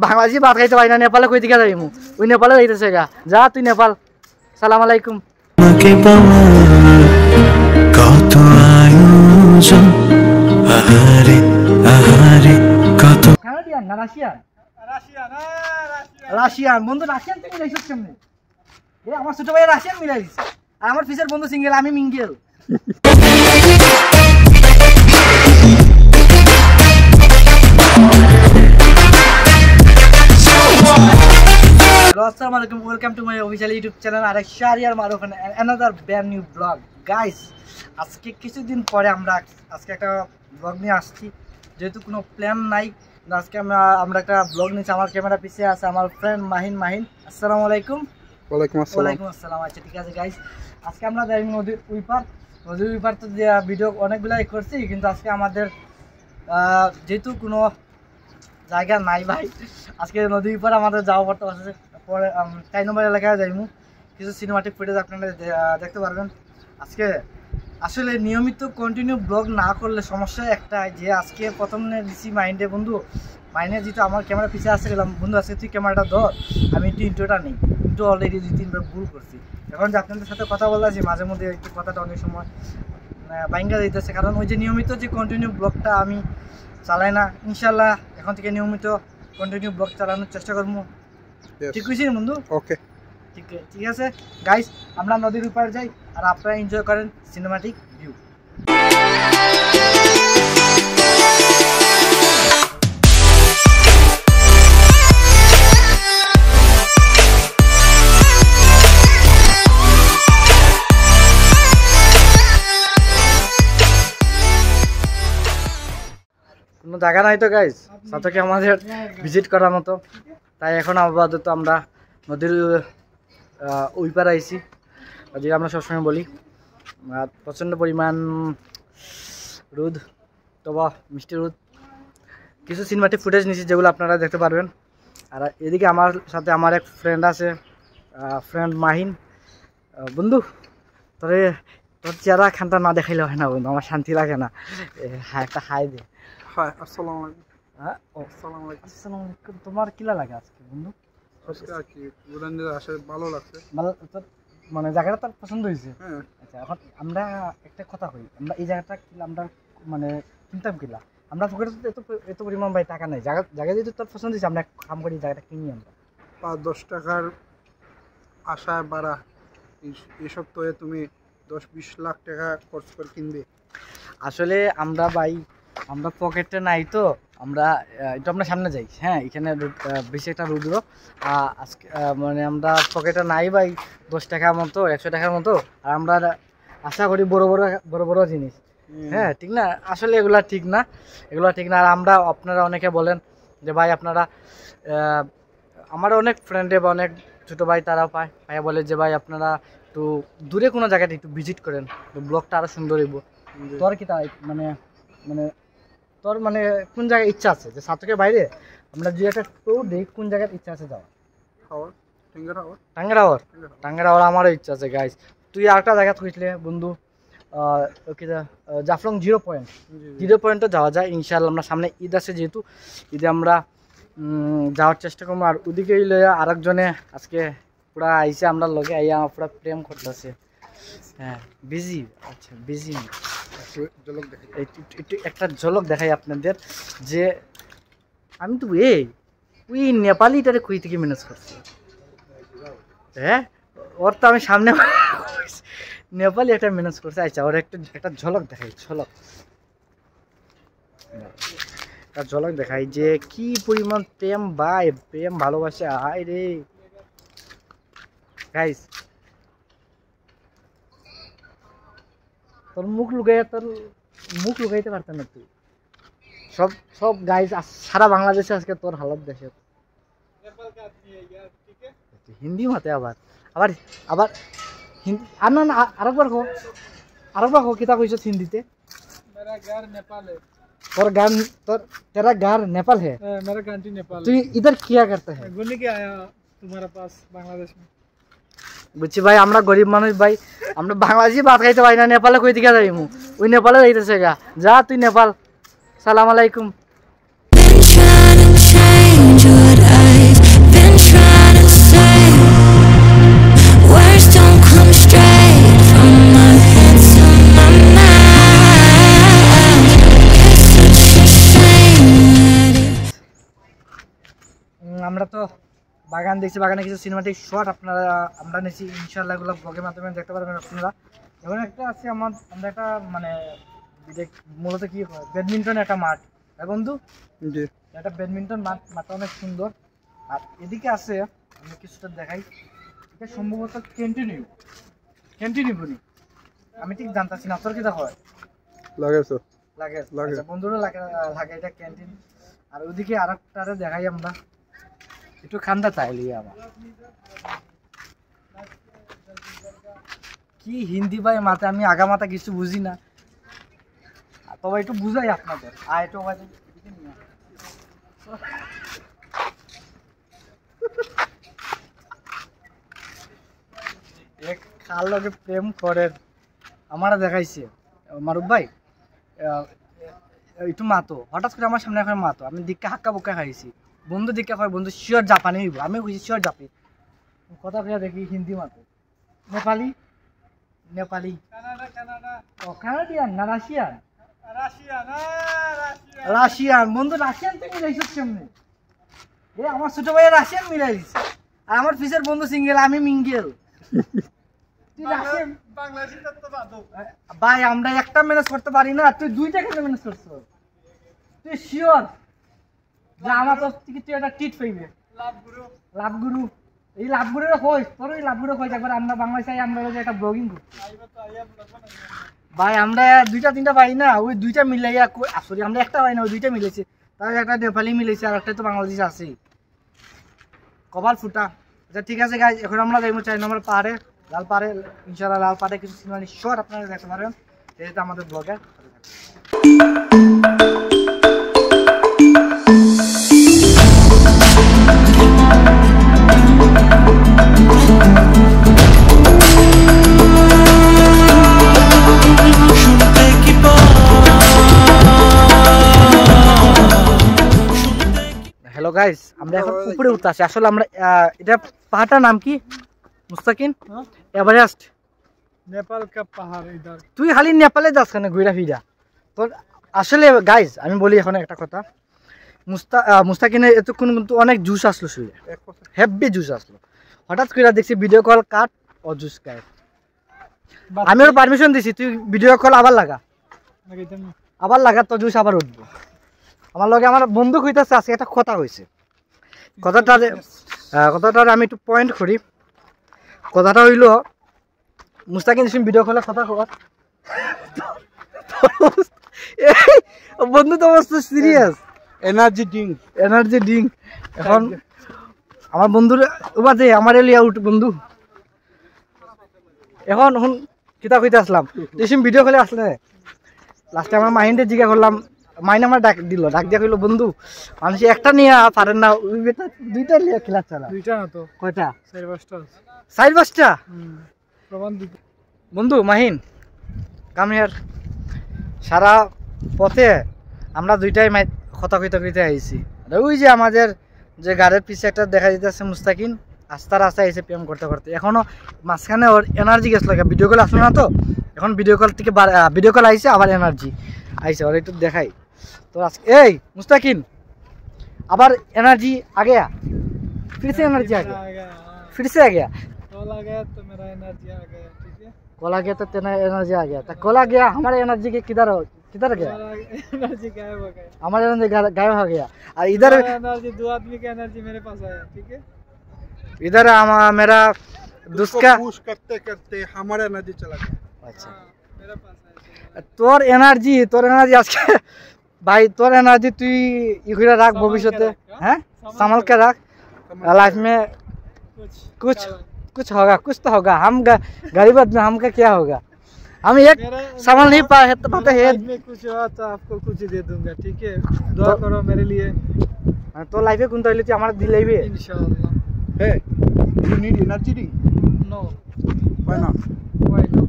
বাংলাদেশি ভাত খাইতে পারি না, নেপালে কই দিকে যাইমু? ওই নেপালে যাইতেছে গা, যা তুই নেপাল। সালাম আলাইকুম। কত আয়োজন, আহারে আহারে কত। কানাডিয়ান না রাশিয়ান? রাশিয়ান বন্ধু, রাশিয়ান তুমি মিলাইছিস কেমনে? আমার ছোট ভাই রাশিয়ান মিলাই দিছে, আর আমার ফিসের বন্ধু সিঙ্গেল, আমি মিঙ্গেল। আসসালামু আলাইকুম, welcome to my official YouTube channel আর Shahriar Maruf and another brand new vlog. Guys, আজকে কিছুদিন পরে আমরা একটা ব্লগ নিয়ে আসছি, যেহেতু কোনো প্ল্যান নাই। আজকে আমরা একটা ব্লগ নিয়েছি। আমার ক্যামেরা পিছিয়ে আছে আমার ফ্রেন্ড মাহিন। আসসালামু আলাইকুম। ওয়ালাইকুম আসসালাম। আচ্ছা ঠিক আছে গাইস, আজকে আমরা যাই নদীর উইপার তো ভিডিও অনেকগুলাই করছি, কিন্তু আজকে আমাদের যেহেতু কোনো জায়গা নাই ভাই, আজকে নদীর উপর আমাদের যাওয়া পড়তে আছে। পরে 4 নম্বর এলাকায় যাইমু, কিছু সিনেমাটিক ফুটেজ আপনারা দেখতে পারবেন। আজকে আসলে নিয়মিত কন্টিনিউ ব্লগ না করলে সমস্যা একটা, যে আজকে প্রথম দিছি মাইনে যেহেতু আমার ক্যামেরা পিছিয়ে আসতে গেলাম, বন্ধু আজকে তুই ক্যামেরাটা ধর, আমি একটু ইন্ট্রোটা নেই। কিন্তু অলরেডি 2-3বার ভুল করছি। এখন যে আপনাদের সাথে কথা বলতেছি, মাঝে মধ্যে একটু কথাটা অনেক সময় বাইঙ্গা দিতেছে, কারণ ওই যে নিয়মিত যে কন্টিনিউ ব্লগটা আমি চালাই না। ইনশাল্লাহ এখন থেকে নিয়মিত কন্টিনিউ ব্লগ চালানোর চেষ্টা করবো। ঠিক হয়েছি বন্ধু? ওকে, ঠিক আছে গাইস, আমরা নদীর উপর যাই আর আপনারা এনজয় করেন সিনেমাটিক ভিউ। কোনো জায়গা নাই তো গাইস সাথে আমাদের ভিজিট করার মতো, তাই এখন আপাতত আমরা নদীর ওই পার আইছি। যেটা আমরা সবসময় বলি, প্রচণ্ড পরিমাণ রোদ, তবা মিষ্টি রোদ। কিছু সিনেমাটিক ফুটেজ নিয়েছি যেগুলো আপনারা দেখতে পারবেন। আর এদিকে আমার সাথে আমার এক ফ্রেন্ড আছে, ফ্রেন্ড মাহিন। বন্ধু তোর চেহারা খানটা না দেখাইলে হয় না বন্ধু, আমার শান্তি লাগে না। একটা হাই দে। আসসালামু আলাইকুম। তোমার কিলা লাগে আজকে বন্ধু? ভালো লাগছে, মানে জায়গাটা তার পছন্দ হয়েছে। আচ্ছা, এখন আমরা একটা কথা কই, আমরা এই জায়গাটা আমরা মানে কিনতাম কিলা, আমরা পকেটে এত পরিমাণ ভাই টাকা নাই। জায়গা যেহেতু তোর পছন্দ হয়েছে, আমরা কাম করি জায়গাটা কিনি। আমরা 5-10 টাকার আশায় বাড়া এই সপ্তাহে তুমি 10-20 লাখ টাকা খরচ করে কিনবে। আসলে আমরা পকেটে নাই তো, আমরা একটু আমরা সামনে যাই। হ্যাঁ, এখানে বেশি একটা রুদ্র আজকে, মানে আমরা পকেটে নাই ভাই 10 টাকার মতো, 100 টাকার মতো। আর আমরা আশা করি বড় বড় জিনিস। হ্যাঁ ঠিক না, আসলে এগুলা ঠিক না। আর আমরা, আপনারা অনেকে বলেন যে ভাই আপনারা, আমার অনেক ফ্রেন্ডে বা অনেক ছোটো ভাই তারাও পায় বলে যে ভাই আপনারা একটু দূরে কোনো জায়গাটা একটু ভিজিট করেন, ব্লগটা আরও সুন্দর হইব। তোর কি তাই মানে তোর মানে কোন জায়গায় ইচ্ছা আছে যে সাতকের বাইরে আমরা যে একটা ট্যুর দিই, কোন জায়গার ইচ্ছা আছে যাওয়া? টাঙ্গারাওয়ার আমারও ইচ্ছা আছে গাইস। তুই আরেকটা জায়গা খুঁজলে বন্ধু, জাফলং 0 পয়েন্টও যাওয়া যায় ইনশাআল্লাহ। আমরা সামনে ঈদ আছে, যেহেতু ঈদে আমরা যাওয়ার চেষ্টা করবো। আর ওদিকে আরেকজনে আজকে পুরা আইসে, আমরা লগে আইয়া পুরা প্রেম করতেছে। হ্যাঁ বিজি, আচ্ছা বিজি। একটা ঝলক দেখাই আপনাদের, যে আমি তো ওই নেপালিটারে কই থেকে ম্যানেজ করছি। হ্যাঁ, ওর তো আমি সামনে নেপালি একটা ম্যানেজ করছে। আচ্ছা, ওর একটা ঝলক দেখাই যে কি পরিমাণ প্রেম ভাই, প্রেম ভালোবাসা। হায় রে গাইস, তোর মুখ লুকাইতে পারতেন না তুই। সব গাইস সারা বাংলাদেশে আজকে তোর হালত দেশে। হিন্দি মাতে আবার হিন্দি। আর না আরেকবার কো কিতা কইছ হিন্দিতে? तेरा घर नेपाल है? मेरा कंट्री नेपाल। तो इधर क्या करता है? घूमने के आया तुम्हारे पास बांग्लादेश में। বুঝছি ভাই, আমরা গরিব মানুষ ভাই, আমরা বাংলাদেশি ভাত খাইতে পারি না, নেপালে কই দিকে যাইমু? ওই নেপালে যাইতেছে গা, যা তুই নেপাল। সালাম আলাইকুম। আমরা তো বাগান দেখছি, বাগানে কিছু সিনেমাটিক শট আপনারা আমরা নিয়েছি, ইনশাআল্লাহ এগুলো ব্লগের মাধ্যমে দেখতে পারবেন আপনারা। এবং একটা আছে আমরা একটা মানে মূলত কি ব্যাডমিন্টন একটা মাঠ, হ্যাঁ বন্ধু, জি একটা ব্যাডমিন্টন মাঠটা অনেক সুন্দর। আর এদিকে আছে আমি কিছুটা দেখাই, এটা সম্ভবত ক্যান্টিনিউ বলি, আমি ঠিক জানতেছি না, তোর কি দেখা হয় লাগাইছো লাগে লাগে। আচ্ছা, বন্ধুরা লাগে এটা ক্যান্টিন। আর ওদিকে আরেকটা দেখাই আমরা, একটু ঠান্ডা চাইলি আমার কি হিন্দি ভাই মাথা, আমি আগা মাথা কিছু বুঝি না, তবে একটু বুঝাই আপনাদের। আর একটু কার লগে প্রেম করেন আমারা দেখাইছে মারুফ ভাই, একটু মাতো হঠাৎ করে আমার সামনে এখন মাতো, আমি দিককে হাক্কা বুক্কা খাইছি, বন্ধু দিককে হয় বন্ধু শিওর জাপানি হইব, আমি কইছি শিওর জাপানি, কথা কইয়া দেখি হিন্দি মাতো, নেপালি ও কানাডিয়ান না রাশিয়ান বন্ধু, রাশিয়ান থেকে যাইছিস কেমনে? আমার ছোট ভাই রাশিয়ান মিলাই দিছে, আর আমার ফিসের বন্ধু সিঙ্গেল, আমি মিঙ্গেল। তুই রাশিয়ান ভাই, আমরা একটা ম্যানেজ করতে পারি না, তুই দুইটা কেন ম্যানেজ করছ? তুই শিওর যে আমার তো তুই একটা টিট পাইবে লাভ গুরু, এই লাভ গুরুর হইস, তোর ওই লাভ গুরু হইস একবার, আমরা বাংলাদেশে আমরা যে একটা ব্লগিং করছি ভাই, আমরা দুইটা তিনটা পাই না, ওই দুইটা মিলাইয়া সরি আমরা একটা পাই না, ওই দুইটা মিলেছে, তার একটা নেপালি মিলেছে আর একটা তো বাংলাদেশ আছে, কপাল ফুটা। আচ্ছা ঠিক আছে গাইজ, এখন আমরা যাইবো 4 নম্বর পাহাড়ে, লাল পাহাড়ে, ইনশাআল্লাহ লাল পাহাড়ে কিছু সিনেমা শর্ট আপনারা দেখতে পারেন, এটা আমাদের ব্লগে। হ্যালো গাইস, আমরা এখন উপরে উঠতে আসি, আসলে আমরা এটা পাহাড়টার নাম কি মুস্তাকিন? এভারেস্ট নেপাল কা পাহাড় ইধার। তুই খালি নেপালে যাস কেন ঘুরা ফিরা? তোর আসলে গাইস আমি বলি এখন একটা কথা, মুস্তাকিনের এতক্ষণ কিন্তু অনেক জুস আসলো, শুয়ে হেভি জুস আসলো, হঠাৎ করে দেখছি ভিডিও কল কাট ও জুস খায়, আমি ওর পারমিশন দিছি তুই ভিডিও কল আবার লাগা তো জুস আবার উঠবো। আমার লগে আমার বন্ধু কইতাছে আজকে একটা কথা হয়েছে, কথাটা আমি একটু পয়েন্ট করি। কথাটা হইল মুস্তাকিন ভিডিও কলে কথা কর, বন্ধু তো অবস্থা সিরিয়াস, এনার্জি ড্রিঙ্ক। এখন আমার বন্ধুর ওবা যে আমার লিয়া উঠ বন্ধু, এখন শুন কিতা কইতে আসলাম, তুই ভিডিও কলে আসলে লাস্টে আমার মাইন্ডে জিজ্ঞা করলাম, মাইন আমার ডাক দিয়া কইলো বন্ধু মানুষ একটা নিয়ে পারেন না, ওই বেটা দুইটা লিয়া খেলা চালা। দুইটা না তো কয়টা? 4-5টা প্রমাণ দিতে বন্ধু মাহিন কাম হিয়ার। সারা পথে আমরা দুইটাই কথা কইতে আইছি, ওই যে আমাদের যে গাড়ির পিছে একটা দেখা যাইতেছে মুস্তাকিন আস্তে আইসে প্রেম করতে করতে, এখনো মাঝখানে ওর এনার্জি গেছিল, ভিডিও কল আসলো না তো, এখন ভিডিও কল থেকে ভিডিও কল আইসে আবার এনার্জি আইসে, ওর একটু দেখাই তো আজকে। এই মুস্তাকিন আবার এনার্জি आ गया, फिर से एनर्जी आ गया, फिर से आ गया, कॉल आ गया तो मेरा एनर्जी आ गया, ठीक है कॉल आ गया तो तेरा एनर्जी आ गया, तो कॉल आ गया हमारे एनर्जी के किधर गया? एनर्जी गायब हो गया, हमारे एनर्जी गायब हो गया, और इधर एनर्जी 2 आदमी का एनर्जी मेरे पास आया, ठीक है इधर मेरा दोस्त का पुश करते करते हमारा एनर्जी चला गया। अच्छा मेरे पास आया, তোর এনার্জি আজকে ভাই, তোর এনার্জি তুই ইগুলা রাখ ভবিষ্যতে, হ্যাঁ संभाल রাখ, लाइफ में कुछ होगा, कुछ तो होगा, हम गरीब आदमी हमका क्या होगा, हम एक संभाल नहीं पाते हैं, में कुछ हुआ तो आपको कुछ दे दूंगा, ठीक है दुआ करो मेरे लिए, तो लाइफे কোনটা হইলে তুই আমার দিলেইবে इंशाल्लाह। Hey, you need energy drink? No, Why not? why no?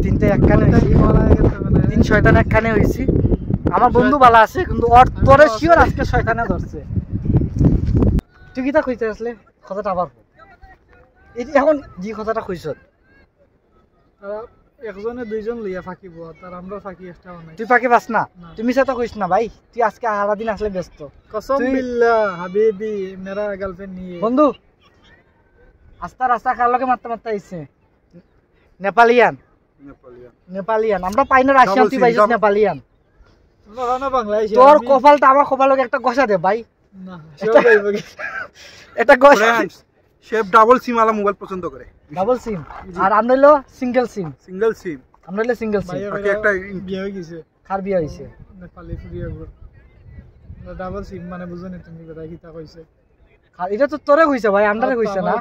তিনটা একখানে হইছি, তিন শয়তান একখানে হইছি, আমার বন্ধু ভালো আছে কিন্তু তোরে শিওর আজকে শয়তানে ধরছে। তুই কিটা কইতে আসলে কথাটা আবার এখন যে কথাটা কইছ, একজনে দুইজন লইয়া ফাঁকিব তার আমরা ফাঁকি একটা নাই তুই ফাঁকি পাস না না। তুমি সাথে কইস না ভাই তুই আজকে সারাদিন আসলে ব্যস্ত কসম তুই- বিল্লাহ হাবিবি মেরা গার্লফ্রেন্ড নিয়ে বন্ধু আস্তা রাস্তা কার লগে মারতে মারতে আইছে নেপালিয়ান নেপালিয়ান আমরা পাই না রাশিয়ান Double তুই SIM, পাইছিস double- নেপালিয়ান তোমরা জানো বাংলাদেশি তোর কপালটা আমার কপাল লগে একটা গসা দে ভাই না সেও যাইব কি এটা গসা ফ্রেন্ডস শেফ ডাবল সিম वाला মোবাইল পছন্দ করে ডাবল সিম আর আমরা হলো সিঙ্গেল সিম সিঙ্গেল সিম আমরা হলো সিঙ্গেল সিম ভাইয়া ওকে একটা বিয়ে হয়ে গেছে কার বিয়ে হইছে নেপালি ফুরিয়ে ঘর ডাবল সিম মানে বুঝো নি তুমি কথা কিতা কইছে এটা তো তোরে কইছে ভাই আমরারে কইছে না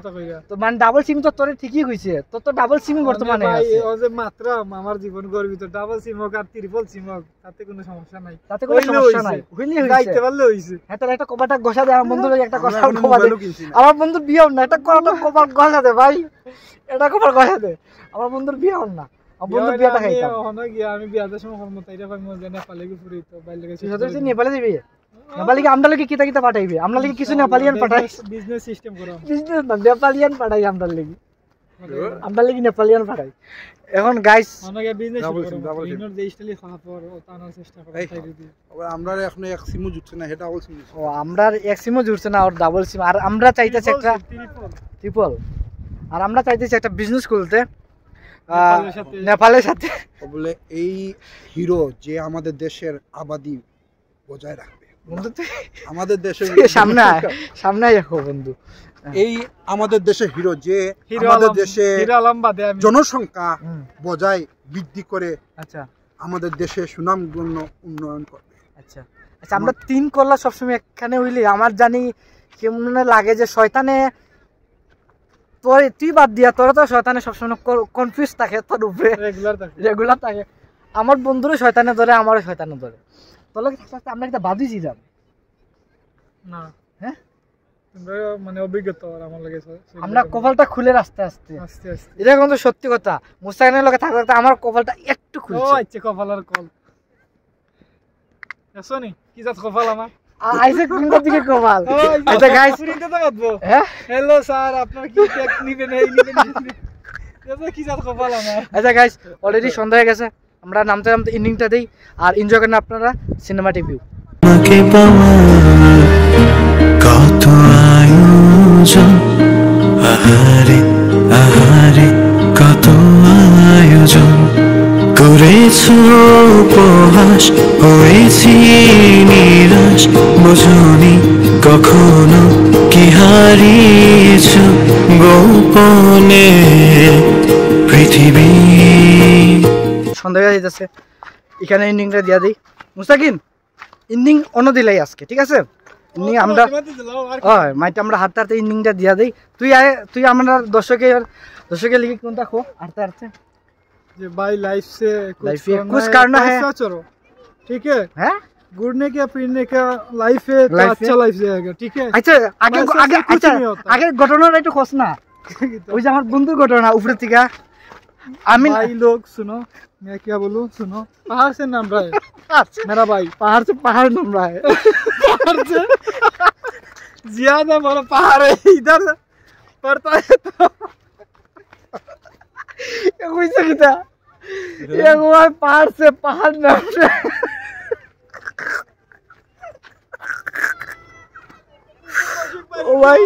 তো মানে ডাবল সিম তো তোরে ঠিকই কইছে তো ডাবল সিম বর্তমানে ভাই আছে ও যে মাত্রা আমার জীবন গর্বিত ডাবল সিম হোক আর ট্রিপল সিম হোক তাতে কোনো সমস্যা নাই তাতে কোনো হইলে সমস্যা হইছে। নাই হইলে হইছে যাইতে পারলে হইছে হ্যাঁ তাহলে একটা কপাটা গসা দে আমার বন্ধুর একটা আমরা গসা এখনো কপা দে মোবাইলও কিনছি না। আমার বন্ধুর বিয়েও না এটা কপাটা কপাল গসা দে ভাই এটা কপাল গসা দে আমার বন্ধুর বিয়েও না আমার বন্ধুর বিয়েটা খাইতাম হনো গিয়া আমি বিয়াদের সময় কর্ম তাইরা ভাই মজা নেপালে গিয়ে ফুরি তো বাইরে গেছে তুই হচ্ছে নেপালে দিবি নেপালি কি আমরা লাগি কিতা কিতা পাঠাইবে আমরা লাগি কিছু নেপালিয়ান পাঠাই বিজনেস সিস্টেম করা বিজনেস না নেপালিয়ান পাঠাই আমরা লাগি আমরা লাগি নেপালিয়ান পাঠাই এখন গাইস হনো গিয়া বিজনেস Double SIM, করা double SIM। ইনোর যে স্টাইলে খাওয়া পর ও তানার চেষ্টা করা এই তাই দিদি আবার আমরা এখন এক সিমও জুটছে না এটা ডাবল সিম ও আমরা এক সিমও জুড়ছে না আর ডাবল সিম আর আমরা চাইতেছি একটা ট্রিপল আর আমরা চাইতেছি একটা বিজনেস খুলতে নেপালের সাথে। নেপালের সাথে বলে এই হিরো যে আমাদের দেশের আবাদি বজায় রাখবে বন্ধু তুই আমাদের দেশের সামনে আয় সামনে আয় দেখো বন্ধু এই আমাদের দেশের হিরো যে হিরো আমাদের আলম দেশে হিরো আলম বাদে আমি জনসংখ্যা হুম, বজায় বৃদ্ধি করে আচ্ছা আমাদের দেশে সুনামধন্য উন্নয়ন করবে। আচ্ছা আচ্ছা আমরা তিন কল্লা সবসময় একখানে হইলে আমার জানি কেমন লাগে যে শয়তানে তোর তুই বাদ দিয়া তোরা তো শয়তানে সবসময় কনফিউজ থাকে তোর উপরে রেগুলার থাকে রেগুলার থাকে আমার বন্ধুরও শয়তানে ধরে আমারও শয়তানে ধরে তোর লোক আমরা একটা বাদিছি যাম না হ্যাঁ তোমরা মানে অভিজ্ঞতা আর আমার লাগে আমরা কপালটা খুলে আস্তে আস্তে আস্তে আস্তে এটা কিন্তু সত্যি কথা মুস্তাকিনের লগে থাকতে থাকতে আমার কপালটা একটু ও খুলছে আচ্ছা কপালার কল এসনি কি জাত কপাল আমার আইসে কোনটা দিকে কপাল ও আচ্ছা গাইস পুরিতে তো বাদবো হ্যাঁ হ্যালো স্যার আপনার কি টেক নিবেন এই নিবেন এটা কি জাত কপাল আমার আচ্ছা গাইস অলরেডি সন্ধ্যা হয়ে গেছে আমরা নামতে নামতে এন্ডিংটা দেই আর এনজয় করেন আপনারা সিনেমাটিক ভিউ তোমাকে পাওয়ার কত আয়োজন আহারে আহারে কত আয়োজন করেছো উপহাস হয়েছি নিরাশ বোঝনি কখনো কি হারিয়েছ গোপনে পৃথিবী সন্ধ্যা হয়ে যাচ্ছে এখানে এন্ডিংটা দিয়া দিই মুস্তাকিন এন্ডিং অন্য দিলাই আজকে ঠিক আছে এন্ডিং আমরা হয় মাইটা আমরা হাঁটতে হাঁটতে এন্ডিংটা দিয়া দিই তুই আমরা দর্শকের লিখে কোনটা খো হাঁটতে হাঁটতে যে भाई लाइफ से कुछ करना है अच्छा चलो ठीक है হ্যাঁ घूरने का फिरने का लाइफ है तो Life अच्छा है। लाइफ जाएगा ठीक है আচ্ছা আগে बस আগে ऐसे कुछ আচ্ছা नहीं होता। আগের ঘটনাটা একটু খোঁজ না ওই যে আমার বন্ধুর ঘটনা উপরে থেকে আমি भाई लोग सुनो मैं क्या बोलूं सुनो पहाड़ से नाम रहा है मेरा भाई पहाड़ से पहाड़ नाम रहा है पहाड़ से ज्यादा बड़ा पहाड़ है इधर पड़ता है तो ये कोई सकता ये हुआ पहाड़ से पहाड़ नाम रहा है ओ भाई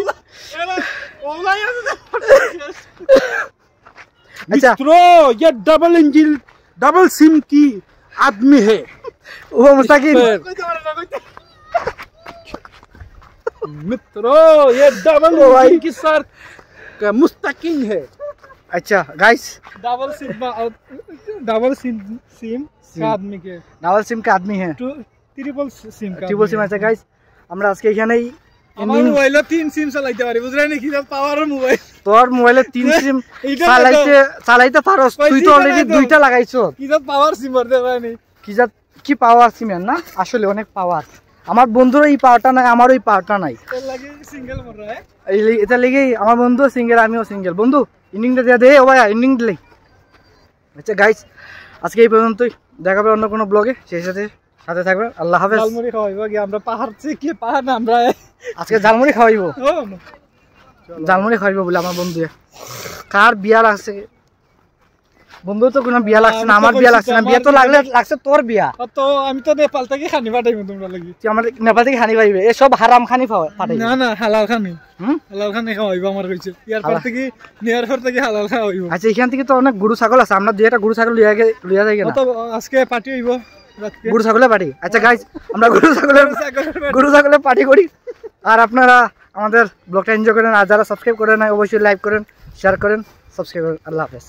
अच्छा मित्रों ये डबल इंजन डबल सिम की आदमी है वो मुस्ताकिन मित्रों ये डबल ओ भाई। इंजन की सर का मुस्तकिन है। अच्छा गाइस डबल सिम का आदमी के नावल सिम का आदमी है ट्रिपल सिम का ट्रिपल सिम আছে গাইস আমরা আজকে এখানেই আমার মোবাইলে 3 সিম চালাইতে পারি বুঝলেন নাকি পাওয়ার মোবাইল তোর মোবাইলে 3 সিম এইটা চালাইতে পারোস তুই তো অলরেডি দুইটা লাগাইছো কি জাত পাওয়ার সিম ভরতে পারি কি পাওয়ার সিমের না আসলে অনেক পাওয়ার আমার বন্ধুর এই পাওয়ারটা নাই আমার ওই পাওয়ারটা নাই এর লাগে সিঙ্গেল মর রहा है এটা লেগেই আমার বন্ধু সিঙ্গেল আমিও সিঙ্গেল বন্ধু ইন্ডিংটা দিয়ে দে ও ভাই ইন্ডিং দিলেই আচ্ছা গাইস আজকে এই পর্যন্তই দেখাবে অন্য কোনো ব্লগে সেই সাথে থাকবে আল্লাহ হাফেজ ঝালমুড়ি খাওয়াইবো কি আমরা পাহাড় থেকে কি পাহাড় না আমরা আজকে ঝালমুড়ি খাওয়াইবো ও ঝালমুড়ি খাওয়াইবো বলে আমার বন্ধু কার বিয়ার আছে বন্ধু তো কোনো বিয়া লাগছে না, আমার বিয়া লাগছে না, বিয়া তো লাগছে তোর বিয়া। তো আমি তো নেপাল থেকে খানি পাঠাইবো তোমরা লাগি। তুই আমার নেপাল থেকে খানি পাইবে, এসব হারাম খানি পাঠাই। না না হালাল খানি, হালাল খানি খাওয়াইবো আমার কইছে। এয়ারপোর্ট থেকে এয়ারপোর্ট থেকে হালাল খাওয়াইবো। আচ্ছা এখান থেকে তো অনেক গরু ছাগল আছে, আমরা দুই একটা গরু ছাগল লিয়া যাই না? তো আজকে পার্টি হইব রাতকে গরু ছাগলের পার্টি। আচ্ছা গাইস আমরা গরু ছাগলের পার্টি করি। আর আপনারা আমাদের ব্লগটা এনজয় করেন, আর যারা সাবস্ক্রাইব করেন নাই অবশ্যই লাইক করেন, শেয়ার করেন, সাবস্ক্রাইব করেন। আল্লাহ হাফেজ।